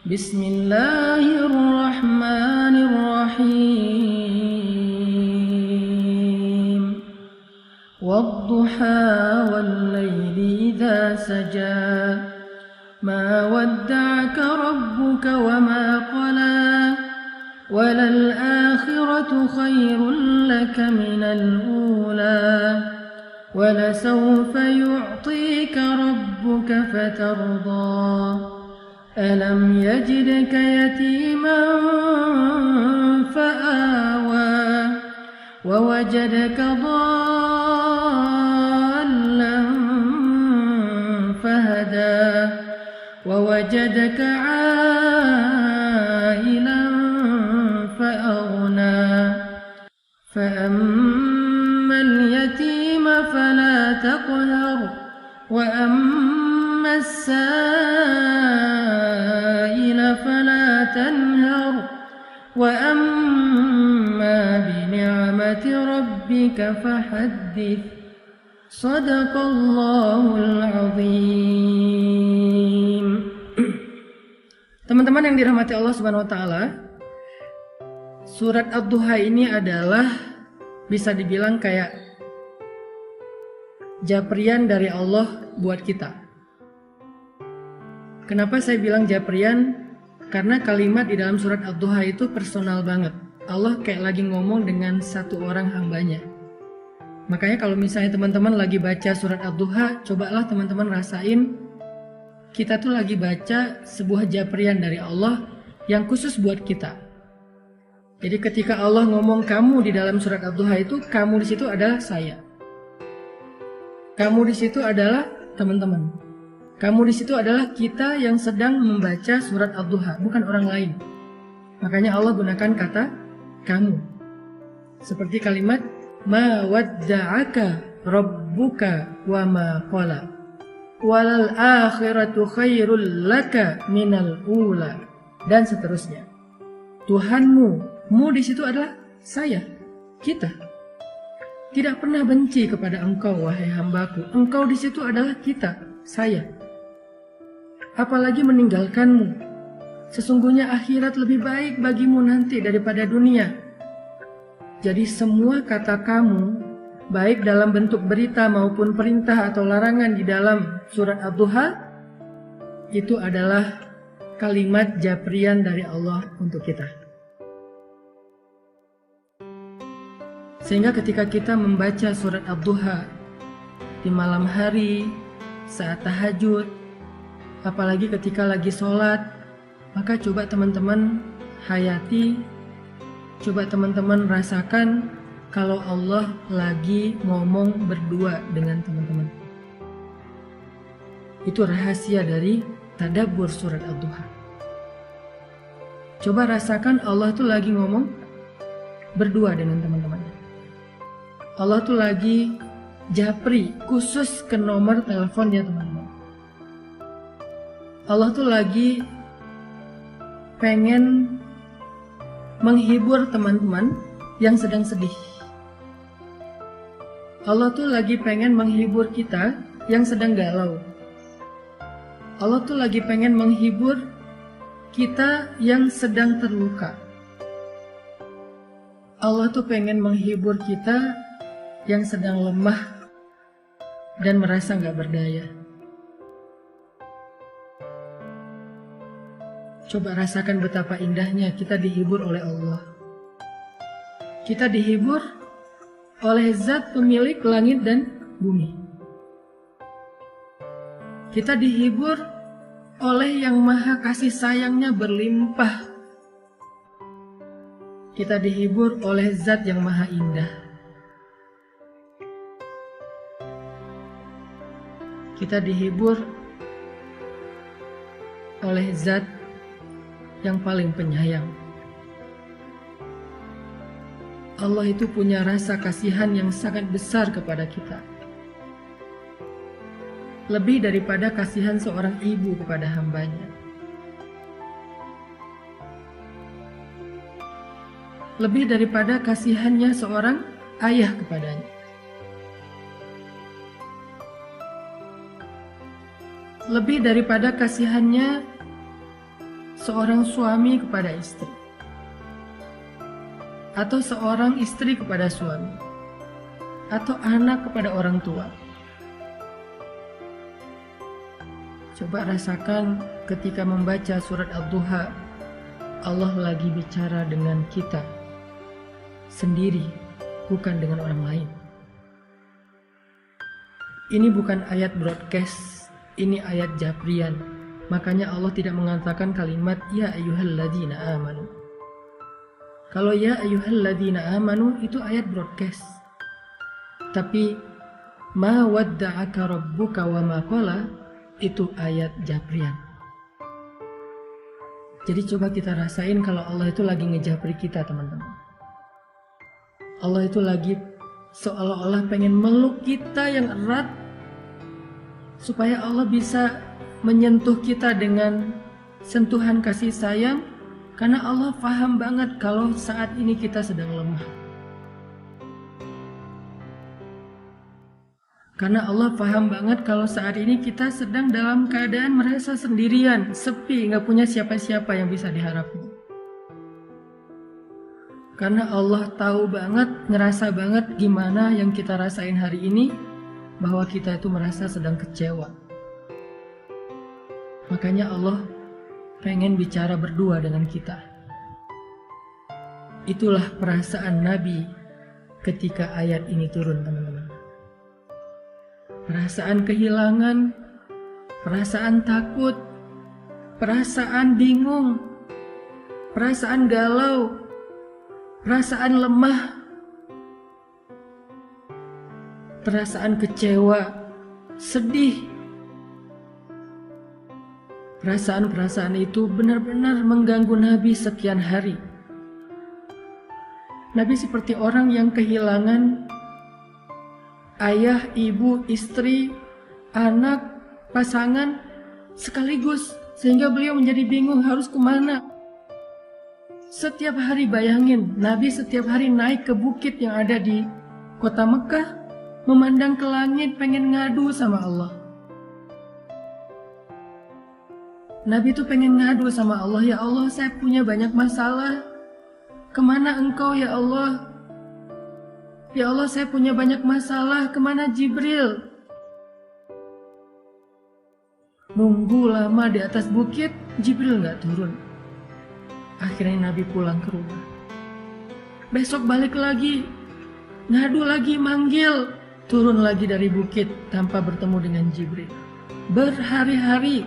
Bismillahirrahmanirrahim. Wadduha wal-laili idza saja. Ma wadda'aka rabbuka wa ma qala. Walal-akhiratu khairun laka minal ula. Walasawfa yu'tika rabbuka fatarda. ألم يجدك يتيما فآوى ووجدك ضالا فهدى ووجدك عائلا فأغنى فأما اليتيم فلا تقهر وأما السائل فلا تنهر وأما بنعمة ربك فحدث. Sadaqallahul azim. Teman-teman yang dirahmati Allah Subhanahu wa taala, surat Ad-Duha ini adalah bisa dibilang kayak japrian dari Allah buat kita. Kenapa saya bilang japrian? Karena kalimat di dalam surat Ad-Duha itu personal banget. Allah kayak lagi ngomong dengan satu orang hambanya. Makanya kalau misalnya teman-teman lagi baca surat Ad-Duha, cobalah teman-teman rasain kita tuh lagi baca sebuah japrian dari Allah yang khusus buat kita. Jadi ketika Allah ngomong kamu di dalam surat Ad-Duha itu, kamu di situ adalah saya. Kamu di situ adalah teman-teman. Kamu di situ adalah kita yang sedang membaca surat Ad-Duha, bukan orang lain. Makanya Allah gunakan kata kamu. Seperti kalimat ma wadda'aka rabbuka wa ma qala. Walal akhiratu khairul laka minal ula, dan seterusnya. Tuhanmu, mu di situ adalah saya, kita. Tidak pernah benci kepada engkau, wahai hambaku. Engkau di situ adalah kita, saya. Apalagi meninggalkanmu. Sesungguhnya akhirat lebih baik bagimu nanti daripada dunia. Jadi semua kata kamu, baik dalam bentuk berita maupun perintah atau larangan di dalam surat Ad-Duha, itu adalah kalimat japrian dari Allah untuk kita. Sehingga ketika kita membaca surat Ad-Duha di malam hari, saat tahajud, apalagi ketika lagi sholat, maka coba teman-teman hayati, coba teman-teman rasakan kalau Allah lagi ngomong berdua dengan teman-teman. Itu rahasia dari tadabbur surat Ad-Duha. Coba rasakan Allah tuh lagi ngomong berdua dengan teman-temannya. Allah tuh lagi japri khusus ke nomor teleponnya teman-teman. Allah tuh lagi pengen menghibur teman-teman yang sedang sedih. Allah tuh lagi pengen menghibur kita yang sedang galau. Allah tuh lagi pengen menghibur kita yang sedang terluka. Allah tuh pengen menghibur kita yang sedang lemah dan merasa gak berdaya. Coba rasakan betapa indahnya kita dihibur oleh Allah. Kita dihibur oleh zat pemilik langit dan bumi. Kita dihibur oleh yang maha kasih sayangnya berlimpah. Kita dihibur oleh zat yang maha indah. Kita dihibur oleh zat yang paling penyayang. Allah itu punya rasa kasihan yang sangat besar kepada kita. Lebih daripada kasihan seorang ibu kepada hambanya. Lebih daripada kasihannya seorang ayah kepadanya. Lebih daripada kasihannya seorang suami kepada istri, atau seorang istri kepada suami, atau anak kepada orang tua. Coba rasakan ketika membaca surat Ad-Duha, Allah lagi bicara dengan kita sendiri, bukan dengan orang lain. Ini bukan ayat broadcast, ini ayat jabrian. Makanya Allah tidak mengatakan kalimat ya ayyuhalladzina amanu. Kalau ya ayyuhalladzina amanu itu ayat broadcast. Tapi ma wadda'aka rabbuka wa ma qala itu ayat jabrian. Jadi coba kita rasain kalau Allah itu lagi ngejabri kita, teman-teman. Allah itu lagi seolah-olah pengen meluk kita yang erat supaya Allah bisa menyentuh kita dengan sentuhan kasih sayang, karena Allah paham banget kalau saat ini kita sedang lemah. Karena Allah paham banget kalau saat ini kita sedang dalam keadaan merasa sendirian, sepi, gak punya siapa-siapa yang bisa diharapkan. Karena Allah tahu banget, ngerasa banget gimana yang kita rasain hari ini, bahwa kita itu merasa sedang kecewa. Makanya Allah pengen bicara berdua dengan kita. Itulah perasaan Nabi ketika ayat ini turun, teman-teman. Perasaan kehilangan, perasaan takut, perasaan bingung, perasaan galau, perasaan lemah, perasaan kecewa, sedih. Perasaan-perasaan itu benar-benar mengganggu Nabi sekian hari. Nabi seperti orang yang kehilangan ayah, ibu, istri, anak, pasangan sekaligus, sehingga beliau menjadi bingung harus kemana. Setiap hari bayangin, Nabi setiap hari naik ke bukit yang ada di kota Mekah, memandang ke langit pengen ngadu sama Allah. Nabi itu pengen ngadu sama Allah, ya Allah saya punya banyak masalah, kemana engkau ya Allah? Ya Allah saya punya banyak masalah, kemana Jibril? Nunggu lama di atas bukit, Jibril gak turun. Akhirnya Nabi pulang ke rumah. Besok balik lagi, ngadu lagi, manggil, turun lagi dari bukit tanpa bertemu dengan Jibril. Berhari-hari.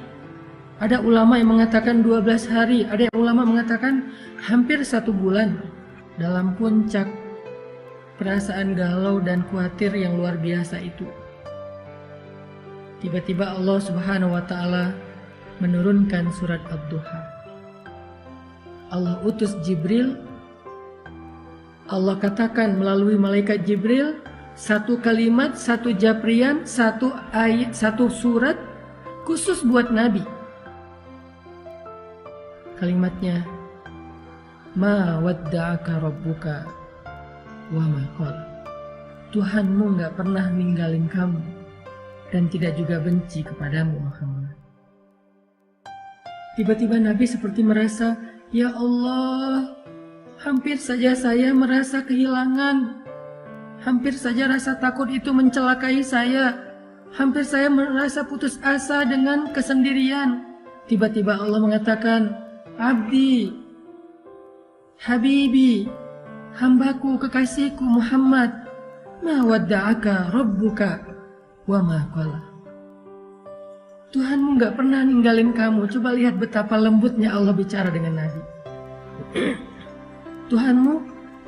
Ada ulama yang mengatakan 12 hari, ada yang ulama mengatakan hampir 1 bulan dalam puncak perasaan galau dan khawatir yang luar biasa itu. Tiba-tiba Allah Subhanahu wa Ta'ala menurunkan surat Ad-Duha. Allah utus Jibril. Allah katakan melalui malaikat Jibril, 1 kalimat, 1 japrian, 1 ayat, 1 surat khusus buat Nabi. Kalimatnya, ma wadda'aka rabbuka wa ma qala. Tuhanmu gak pernah ninggalin kamu dan tidak juga benci kepadamu, Muhammad. Tiba-tiba Nabi seperti merasa, ya Allah, hampir saja saya merasa kehilangan. Hampir saja rasa takut itu mencelakai saya. Hampir saya merasa putus asa dengan kesendirian. Tiba-tiba Allah mengatakan, Abdi, Habibi, hambaku, kekasihku Muhammad, ma wadda'aka rabbuka wa ma qala. Tuhanmu gak pernah ninggalin kamu. Coba lihat betapa lembutnya Allah bicara dengan Nabi. Tuhanmu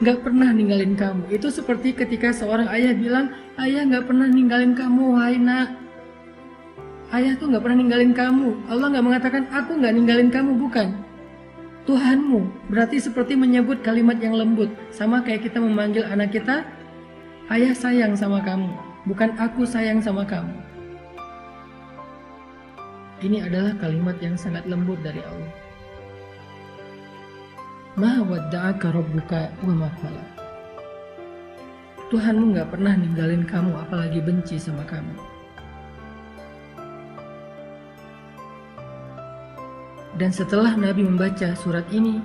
gak pernah ninggalin kamu. Itu seperti ketika seorang ayah bilang, ayah gak pernah ninggalin kamu, wahai nak. Ayah tuh gak pernah ninggalin kamu. Allah gak mengatakan, aku gak ninggalin kamu, bukan. Tuhanmu berarti seperti menyebut kalimat yang lembut. Sama kayak kita memanggil anak kita, ayah sayang sama kamu, bukan aku sayang sama kamu. Ini adalah kalimat yang sangat lembut dari Allah. Ma wadda'aka rabbuka wa ma qala. Tuhanmu gak pernah ninggalin kamu, apalagi benci sama kamu. Dan setelah Nabi membaca surat ini,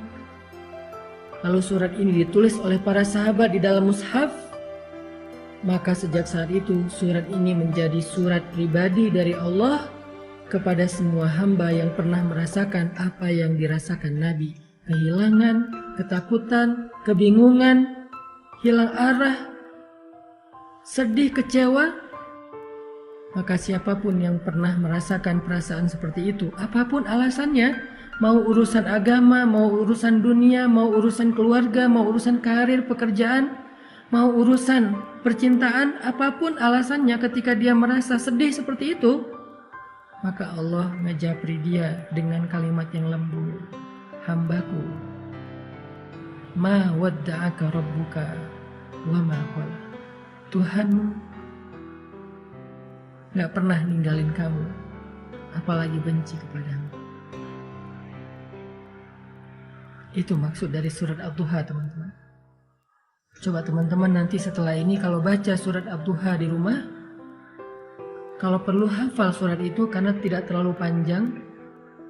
lalu surat ini ditulis oleh para sahabat di dalam mushaf, maka sejak saat itu surat ini menjadi surat pribadi dari Allah kepada semua hamba yang pernah merasakan apa yang dirasakan Nabi. Kehilangan, ketakutan, kebingungan, hilang arah, sedih, kecewa. Maka siapapun yang pernah merasakan perasaan seperti itu, apapun alasannya, mau urusan agama, mau urusan dunia, mau urusan keluarga, mau urusan karir, pekerjaan, mau urusan percintaan, apapun alasannya ketika dia merasa sedih seperti itu, maka Allah ngejapri dia dengan kalimat yang lembut. Hambaku, ma wadda'aka rabbuka wa ma qala. Tuhanmu gak pernah ninggalin kamu, apalagi benci kepadamu. Itu maksud dari surat Ad-Duha, teman-teman. Coba teman-teman nanti setelah ini kalau baca surat Ad-Duha di rumah, kalau perlu hafal surat itu karena tidak terlalu panjang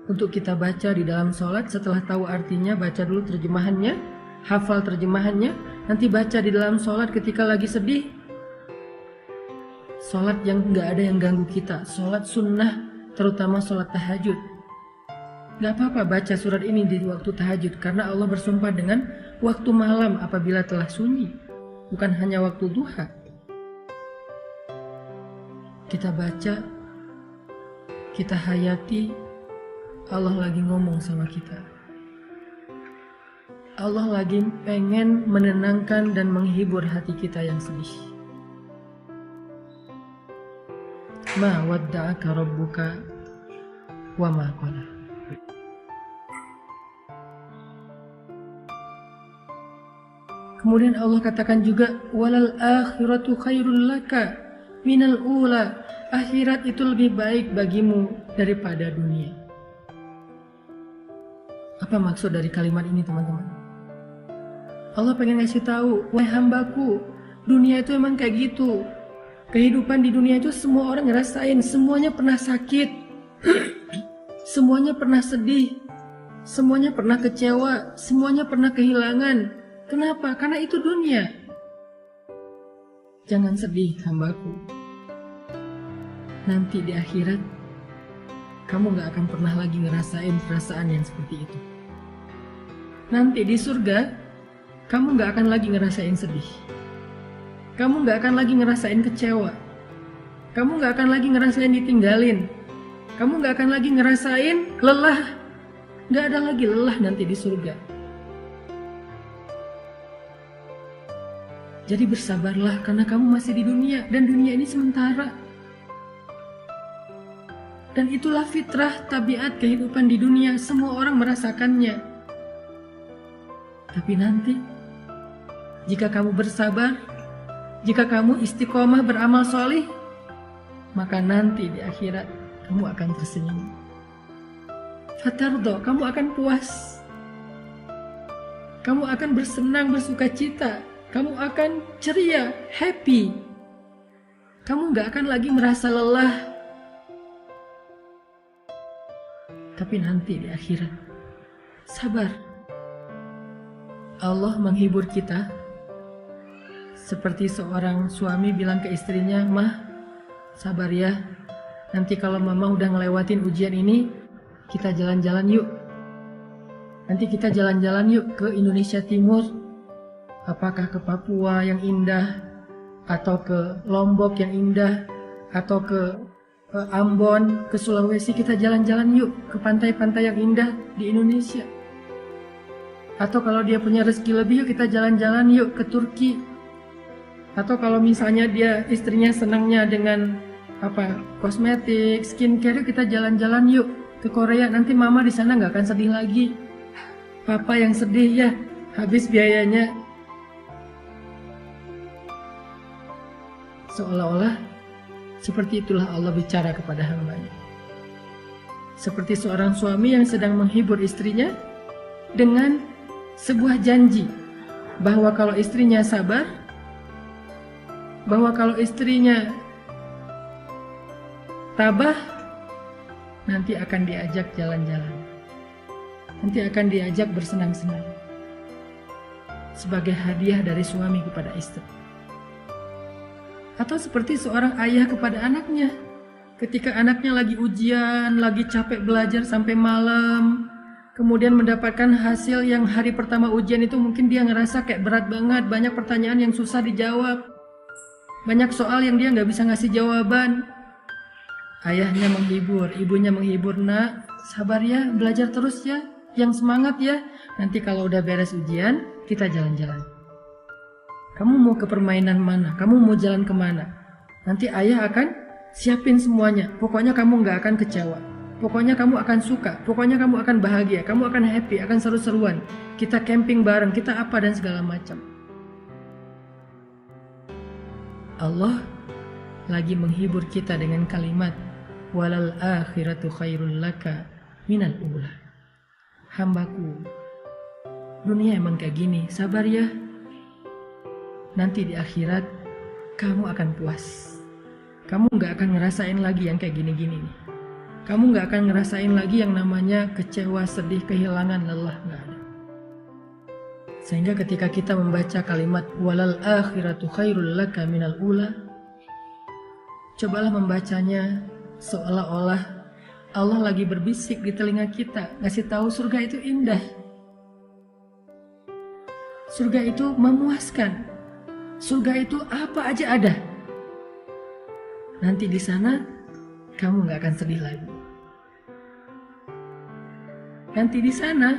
untuk kita baca di dalam sholat. Setelah tahu artinya, baca dulu terjemahannya, hafal terjemahannya, nanti baca di dalam sholat ketika lagi sedih. Sholat yang gak ada yang ganggu kita, sholat sunnah, terutama sholat tahajud. Gak apa-apa baca surat ini di waktu tahajud, karena Allah bersumpah dengan waktu malam apabila telah sunyi, bukan hanya waktu duha. Kita baca, kita hayati, Allah lagi ngomong sama kita. Allah lagi pengen menenangkan dan menghibur hati kita yang sedih. Ma wadda'aka rabbuka wa ma qala. Kemudian Allah katakan juga, walal akhiratu khairul laka minal ula. Akhirat itu lebih baik bagimu daripada dunia. Apa maksud dari kalimat ini, teman-teman? Allah pengen ngasih tahu, wahai hambaku, dunia itu emang kayak gitu. Kehidupan di dunia itu semua orang ngerasain, semuanya pernah sakit, semuanya pernah sedih, semuanya pernah kecewa, semuanya pernah kehilangan. Kenapa? Karena itu dunia. Jangan sedih, hambaku. Nanti di akhirat, kamu gak akan pernah lagi ngerasain perasaan yang seperti itu. Nanti di surga, kamu gak akan lagi ngerasain sedih. Kamu gak akan lagi ngerasain kecewa. Kamu gak akan lagi ngerasain ditinggalin. Kamu gak akan lagi ngerasain lelah. Gak ada lagi lelah nanti di surga. Jadi bersabarlah karena kamu masih di dunia. Dan dunia ini sementara. Dan itulah fitrah tabiat kehidupan di dunia. Semua orang merasakannya. Tapi nanti, jika kamu bersabar, jika kamu istiqomah beramal solih, maka nanti di akhirat kamu akan tersenyum. Fatardo, kamu akan puas. Kamu akan bersenang, bersuka cita. Kamu akan ceria, happy. Kamu gak akan lagi merasa lelah. Tapi nanti di akhirat, sabar. Allah menghibur kita. Seperti seorang suami bilang ke istrinya, "Mah, sabar ya. Nanti kalau mama udah ngelewatin ujian ini, kita jalan-jalan yuk. Nanti kita jalan-jalan yuk ke Indonesia Timur. Apakah ke Papua yang indah, atau ke Lombok yang indah, atau ke Ambon, ke Sulawesi. Kita jalan-jalan yuk ke pantai-pantai yang indah di Indonesia. Atau kalau dia punya rezeki lebih, yuk kita jalan-jalan yuk ke Turki. Atau kalau misalnya dia istrinya senangnya dengan kosmetik, skincare, kita jalan-jalan yuk ke Korea. Nanti mama di sana nggak akan sedih lagi. Papa yang sedih ya, habis biayanya. Seolah-olah seperti itulah Allah bicara kepada hambanya. Seperti seorang suami yang sedang menghibur istrinya dengan sebuah janji bahwa kalau istrinya sabar, bahwa kalau istrinya tabah, nanti akan diajak jalan-jalan. nanti akan diajak bersenang-senang sebagai hadiah dari suami kepada istri. Atau seperti seorang ayah kepada anaknya, ketika anaknya lagi ujian, lagi capek belajar sampai malam, kemudian mendapatkan hasil yang hari pertama ujian itu mungkin dia ngerasa kayak berat banget, banyak pertanyaan yang susah dijawab, banyak soal yang dia nggak bisa ngasih jawaban. Ayahnya menghibur, ibunya menghibur, nak, sabar ya, belajar terus ya, yang semangat ya, nanti kalau udah beres ujian, kita jalan-jalan. Kamu mau ke permainan mana? Kamu mau jalan kemana? Nanti ayah akan siapin semuanya. Pokoknya kamu nggak akan kecewa. Pokoknya kamu akan suka. Pokoknya kamu akan bahagia. Kamu akan happy, akan seru-seruan. Kita camping bareng, kita apa dan segala macam. Allah lagi menghibur kita dengan kalimat walal akhiratu khairul laka minal ula. Hambaku, dunia emang kayak gini, sabar ya. Nanti di akhirat kamu akan puas. Kamu gak akan ngerasain lagi yang kayak gini-gini nih. Kamu gak akan ngerasain lagi yang namanya kecewa, sedih, kehilangan, lelah, gak ada. Sehingga ketika kita membaca kalimat walal akhiratu khairul laka minal ula, cobalah membacanya seolah-olah Allah lagi berbisik di telinga kita, ngasih tahu surga itu indah. Surga itu memuaskan. Surga itu apa aja ada. Nanti di sana kamu nggak akan sedih lagi. Nanti di sana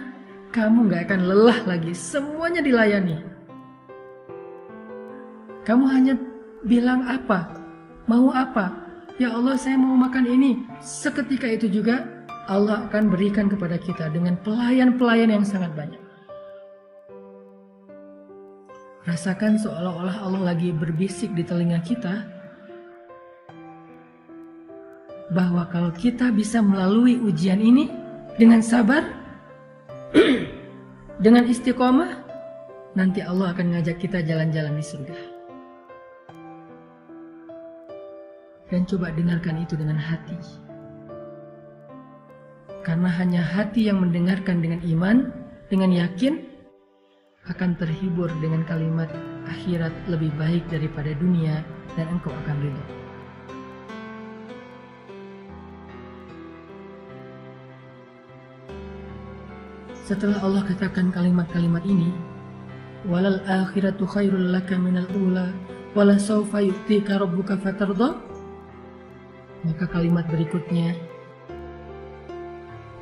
kamu nggak akan lelah lagi. Semuanya dilayani. Kamu hanya bilang apa, mau apa. Ya Allah, saya mau makan ini. Seketika itu juga Allah akan berikan kepada kita dengan pelayan-pelayan yang sangat banyak. Rasakan seolah-olah Allah lagi berbisik di telinga kita bahwa kalau kita bisa melalui ujian ini dengan sabar, dengan istiqomah, nanti Allah akan ngajak kita jalan-jalan di surga. Dan coba dengarkan itu dengan hati. Karena hanya hati yang mendengarkan dengan iman, dengan yakin, akan terhibur dengan kalimat akhirat lebih baik daripada dunia dan engkau akan ridho. Setelah Allah katakan kalimat-kalimat ini, walal akhiratu khairul laka minal ula wala sawfa yu'tika rabbuka fatardha, maka kalimat berikutnya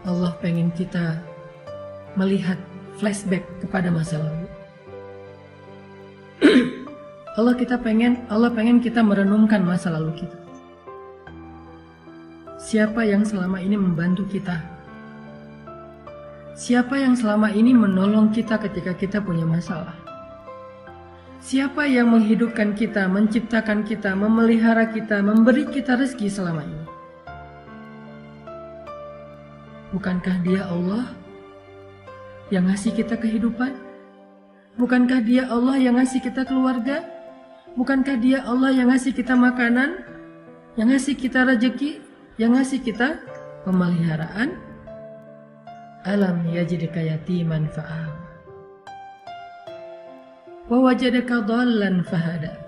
Allah pengen kita melihat flashback kepada masa lalu. Allah pengen kita merenungkan masa lalu kita. Siapa yang selama ini membantu kita? Siapa yang selama ini menolong kita ketika kita punya masalah? Siapa yang menghidupkan kita, menciptakan kita, memelihara kita, memberi kita rezeki selama ini? Bukankah Dia Allah yang ngasih kita kehidupan? Bukankah Dia Allah yang ngasih kita keluarga? Bukankah Dia Allah yang ngasih kita makanan? Yang ngasih kita rezeki? Yang ngasih kita pemeliharaan? Alam yajidka yatiman fa'awa wa wajadaka dhallan fahada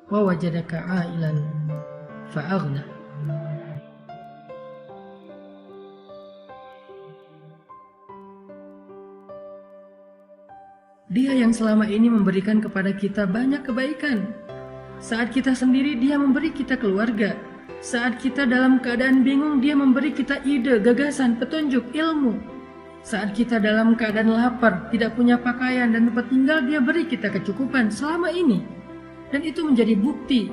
wa wajadaka ailan fa'aghna. Dia yang selama ini memberikan kepada kita banyak kebaikan. Saat kita sendiri, Dia memberi kita keluarga. Saat kita dalam keadaan bingung, Dia memberi kita ide, gagasan, petunjuk, ilmu. Saat kita dalam keadaan lapar, tidak punya pakaian dan tempat tinggal, Dia beri kita kecukupan selama ini. Dan itu menjadi bukti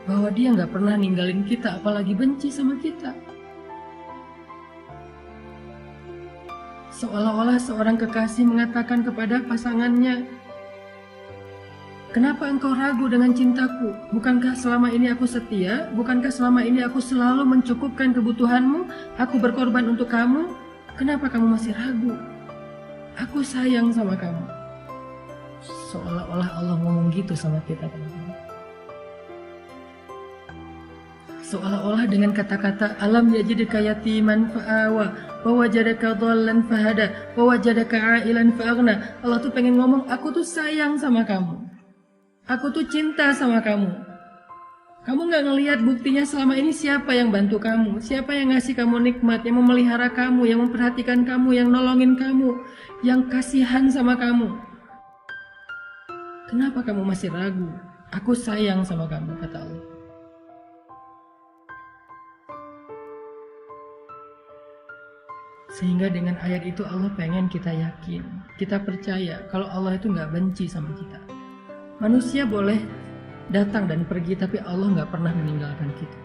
bahwa Dia nggak pernah ninggalin kita, apalagi benci sama kita. Seolah-olah seorang kekasih mengatakan kepada pasangannya, kenapa engkau ragu dengan cintaku? Bukankah selama ini aku setia? Bukankah selama ini aku selalu mencukupkan kebutuhanmu? Aku berkorban untuk kamu. Kenapa kamu masih ragu? Aku sayang sama kamu. Seolah-olah Allah ngomong gitu sama kita, teman-teman. Seolah-olah dengan kata-kata alam yajidka yatiman fa'awa wa wajadaka dhallan fahada wa wajadaka a'ilan fa'aghna. Allah tuh pengen ngomong, aku tuh sayang sama kamu. Aku tuh cinta sama kamu. Kamu gak ngelihat buktinya selama ini siapa yang bantu kamu, siapa yang ngasih kamu nikmat, yang memelihara kamu, yang memperhatikan kamu, yang nolongin kamu, yang kasihan sama kamu. Kenapa kamu masih ragu? Aku sayang sama kamu, kata Allah. Sehingga dengan ayat itu Allah pengen kita yakin, kita percaya kalau Allah itu gak benci sama kita. Manusia boleh datang dan pergi, tapi Allah gak pernah meninggalkan kita.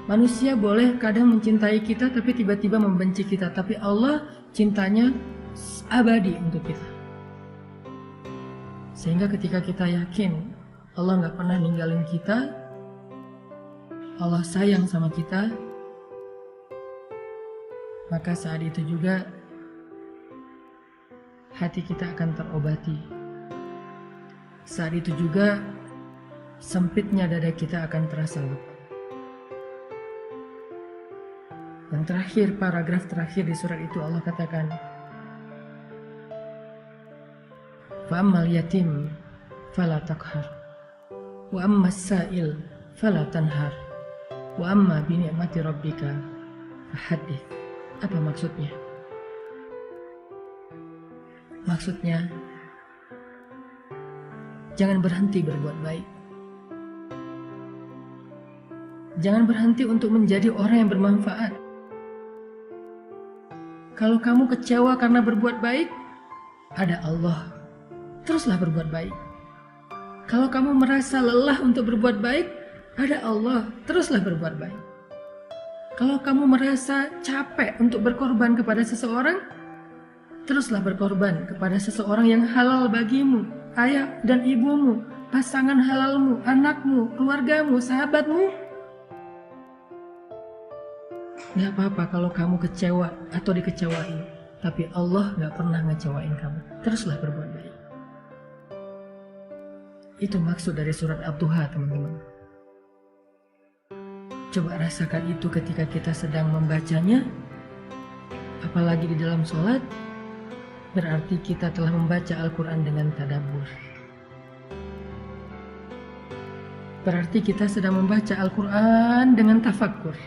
Manusia boleh kadang mencintai kita, tapi tiba-tiba membenci kita. Tapi Allah cintanya abadi untuk kita. Sehingga ketika kita yakin Allah gak pernah ninggalin kita, Allah sayang sama kita, maka saat itu juga hati kita akan terobati. Saat itu juga sempitnya dada kita akan terasa lega. Yang terakhir, paragraf terakhir di surat itu Allah katakan, "Fa ammal yatim fala taqhar, wa ammas sa'il fala tanhar, wa amma bi ni'mati rabbika fahaddits." Apa maksudnya? Maksudnya, jangan berhenti berbuat baik. Jangan berhenti untuk menjadi orang yang bermanfaat. Kalau kamu kecewa karena berbuat baik, ada Allah. Teruslah berbuat baik. Kalau kamu merasa lelah untuk berbuat baik, ada Allah. Teruslah berbuat baik. Kalau kamu merasa capek untuk berkorban kepada seseorang, teruslah berkorban kepada seseorang yang halal bagimu, ayah dan ibumu, pasangan halalmu, anakmu, keluargamu, sahabatmu. Gak apa-apa kalau kamu kecewa atau dikecewain, tapi Allah gak pernah ngecewain kamu. Teruslah berbuat baik. Itu maksud dari surat Ad-Duha, teman-teman. Coba rasakan itu ketika kita sedang membacanya, apalagi di dalam sholat, berarti kita telah membaca Al-Quran dengan tadabbur. Berarti kita sedang membaca Al-Quran dengan tafakkur.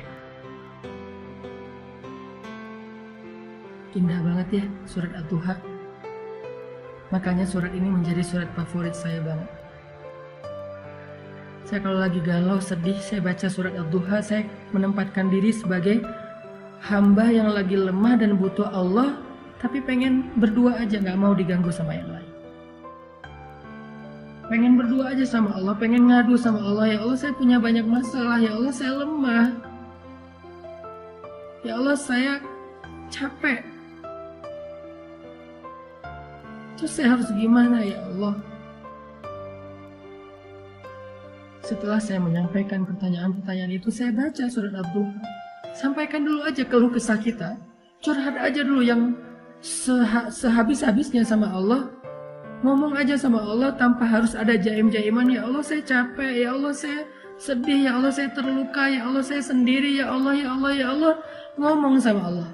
Indah banget ya surat Ad-Duha. Makanya surat ini menjadi surat favorit saya banget. Saya kalau lagi galau, sedih, saya baca surat Ad-Duha, saya menempatkan diri sebagai hamba yang lagi lemah dan butuh Allah, tapi pengen berdua aja, gak mau diganggu sama yang lain. Pengen berdua aja sama Allah, pengen ngadu sama Allah, ya Allah saya punya banyak masalah, ya Allah saya lemah. Ya Allah saya capek. Terus saya harus gimana ya Allah? Setelah saya menyampaikan pertanyaan-pertanyaan itu, saya baca surat Ad-Duha. Sampaikan dulu aja keluh kesah kita. Curhat aja dulu yang sehabis-habisnya sama Allah. Ngomong aja sama Allah tanpa harus ada jaim-jaiman. Ya Allah saya capek, ya Allah saya sedih, ya Allah saya terluka, ya Allah saya sendiri, ya Allah, ya Allah, ya Allah. Ngomong sama Allah.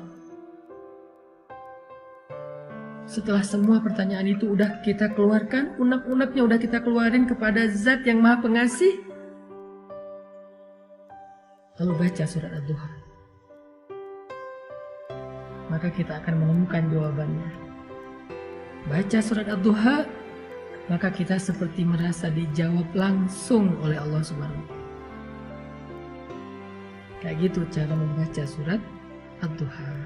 Setelah semua pertanyaan itu udah kita keluarkan, unek-uneknya udah kita keluarin kepada Zat yang Maha Pengasih, lalu baca surat Ad-Duha. Maka kita akan menemukan jawabannya. Baca surat Ad-Duha, maka kita seperti merasa dijawab langsung oleh Allah Subhanahu. Kayak gitu cara membaca surat Ad-Duha.